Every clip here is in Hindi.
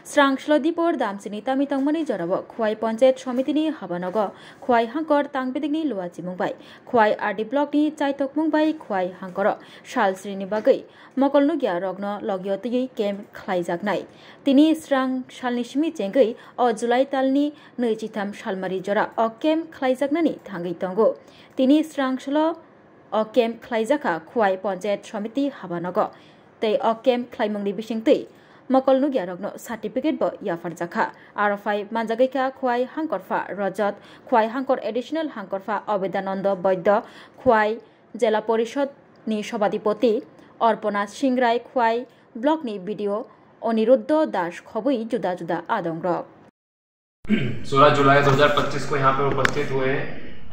स्रांसलदीपुर दामसिनी तामी तंगमनि जराव खुवाई पंचायत समितिनि हाबानग खुवाई हांकर तांगबिदिगनि लुवाची मुंबाय खुवाई आरडी ब्लकनि चाइतक मुंबाय खुवाई हांकर सालस्रिनि बागै मकलनुगिया रग्न लगियतयै केम्प खालायजागनाय तिनि स्रां सालनि सिमि चेंगै अ जुलाइ तालनि 23 सालमारि जरा अ केम्प खालायजागनानि थांगै तंगो तिनि स्रांसल अ केम्प खालायजाखा खुवाई पंचायत समिति हाबानग तै अ केम्प खालायमुंनि बिसिंतै मकलनुगिया रग्न सार्टिफिकेट ब याफारजाखा आरफाई मानजागैखा खुवाई हांकरफा रजत खुवाई हांकर एडिशनल हांकरफा अबेदानंद वैद्य खुवाई जिला परिषद नि सभाधिपति अर्पणा सिंगराय खुवाई ब्लक नि बीडीओ अनिरुद्ध दास खबई जुदा जुदा आदंग्रक 16 जुलाई 2025 को यहाँ पर उपस्थित हुए हैं।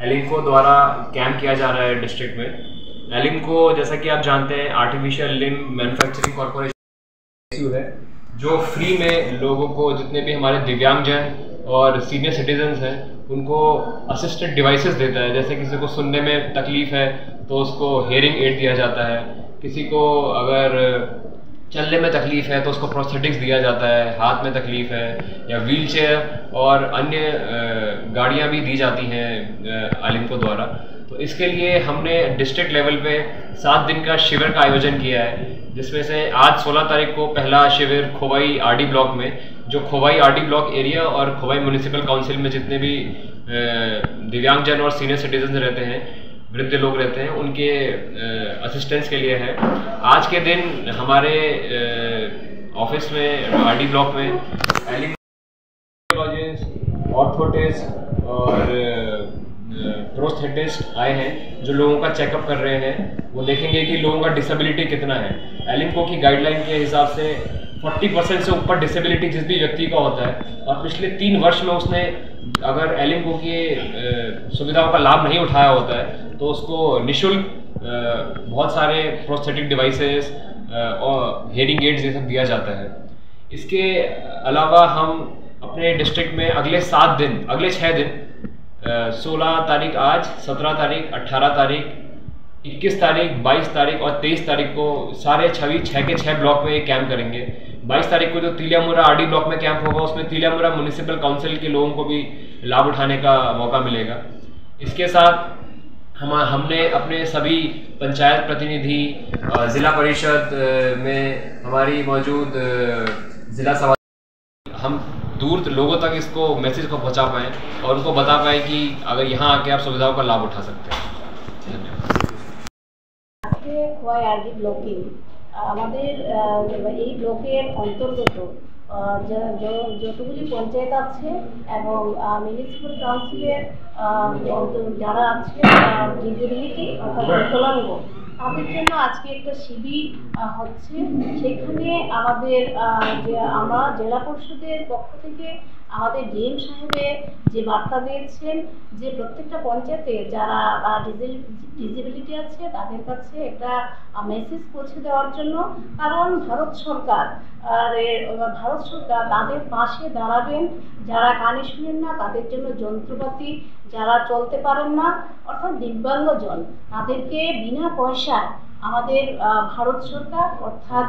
एलिम्को द्वारा कैंप किया जा रहा है डिस्ट्रिक्ट में। एलिम्को जैसा कि आप जानते हैं आर्टिफिशियल लिम्ब मैन्युफैक्चरिंग कॉर्पोरेशन है जो फ्री में लोगों को जितने भी हमारे दिव्यांगजन और सीनियर सिटीजन्स हैं उनको असिस्टेड डिवाइसेस देता है। जैसे किसी को सुनने में तकलीफ है तो उसको हियरिंग एड दिया जाता है, किसी को अगर चलने में तकलीफ है तो उसको प्रोस्थेटिक्स दिया जाता है, हाथ में तकलीफ है या व्हीलचेयर और अन्य गाड़ियाँ भी दी जाती हैं एलिम्को द्वारा। तो इसके लिए हमने डिस्ट्रिक्ट लेवल पे 7 दिन का शिविर का आयोजन किया है, जिसमें से आज 16 तारीख को पहला शिविर खोवाई आरडी ब्लॉक में, जो खोवाई आरडी ब्लॉक एरिया और खोवाई म्यूनिसिपल काउंसिल में जितने भी दिव्यांगजन और सीनियर सिटीजन रहते हैं, वृद्ध लोग रहते हैं, उनके असिस्टेंस के लिए है। आज के दिन हमारे ऑफिस में आरडी ब्लॉक में एलिम्कोलॉजिस्ट, ऑर्थोटिस्ट और प्रोस्थेटिस्ट आए हैं जो लोगों का चेकअप कर रहे हैं। वो देखेंगे कि लोगों का डिसेबिलिटी कितना है। एलिम्को की गाइडलाइन के हिसाब से 40% से ऊपर डिसेबिलिटी जिस भी व्यक्ति का होता है और पिछले 3 वर्ष में उसने अगर एलिम्को की सुविधाओं का लाभ नहीं उठाया होता है तो उसको निःशुल्क बहुत सारे प्रोस्थेटिक डिवाइसेस और हियरिंग एड्स ये सब दिया जाता है। इसके अलावा हम अपने डिस्ट्रिक्ट में अगले 6 दिन 16 तारीख आज, 17 तारीख, 18 तारीख, 21 तारीख, 22 तारीख और 23 तारीख को सारे 6 के 6 ब्लॉक में कैंप करेंगे। 22 तारीख को जो तिलियामुरा आरडी ब्लॉक में कैंप होगा उसमें तिलियामुरा म्यूनिसिपल काउंसिल के लोगों को भी लाभ उठाने का मौका मिलेगा। इसके साथ हमने अपने सभी पंचायत प्रतिनिधि, जिला परिषद में हमारी मौजूद जिला सभा, हम दूर लोगों तक इसको मैसेज को पहुंचा पाएँ और उनको बता पाएँ कि अगर यहाँ आके आप सुविधाओं का लाभ उठा सकते हैं। खोवाई आरडी ब्लॉके আমাদের এই ব্লকের অন্তর্গত যতগুলি পঞ্চায়েত আছে এবং মিউনিসিপ্যাল কাউন্সিলের যারা আছে ডিসেবিলিটি অর্থাৎ বিকলাঙ্গ তাদের জন্য আজকে একটা শিবির হচ্ছে। সেখানে আমাদের আমরা জেলা পরিষদের পক্ষ থেকে আমাদের ডিএম সাহেবের যে বার্তা দিয়েছেন যে প্রত্যেকটা পঞ্চায়েতে যারা ডিসেবিলিটি আছে তাদের কাছে একটা মেসেজ পৌঁছে দেওয়ার জন্য, কারণ ভারত সরকার তাদের পাশে দাঁড়াবেন। যারা কানে শুনেন না তাদের জন্য যন্ত্রপাতি, যারা চলতে পারেন না অর্থাৎ দিব্যাঙ্গজন তাদেরকে বিনা পয়সায় আমাদের ভারত সরকার অর্থাৎ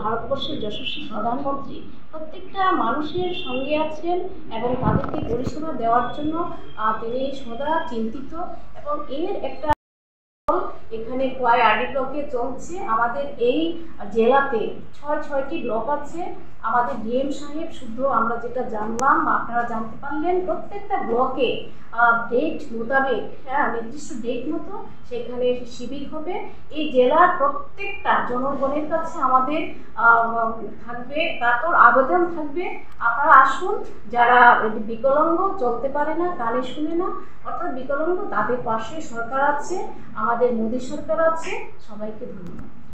ভারতবর্ষের যশস্বী প্রধানমন্ত্রী প্রত্যেকটা মানুষের সঙ্গে আছেন এবং তাদেরকে পরিষেবা দেওয়ার জন্য তিনি সদা চিন্তিত। এবং এর একটা এখানে খোয়াই আরডি ব্লকে চলছে। আমাদের এই জেলাতে 6টি ব্লক আছে। আমাদের ডিএম সাহেব শুধু আমরা যেটা জানলাম বা আপনারা জানতে পারলেন প্রত্যেকটা ব্লকে ডেট মোতাবেক, নির্দিষ্ট ডেট মতো সেখানে শিবির হবে। এই জেলার প্রত্যেকটা জনগণের কাছে আমাদের থাকবে কাতর আবেদন থাকবে, আপনারা আসুন। যারা বিকলাঙ্গ, চলতে পারে না, কানে শুনে না অর্থাৎ বিকলাঙ্গ, তাদের পাশে সরকার আছে, আমাদের মোদী সরকার আছে। সবাইকে ধন্যবাদ।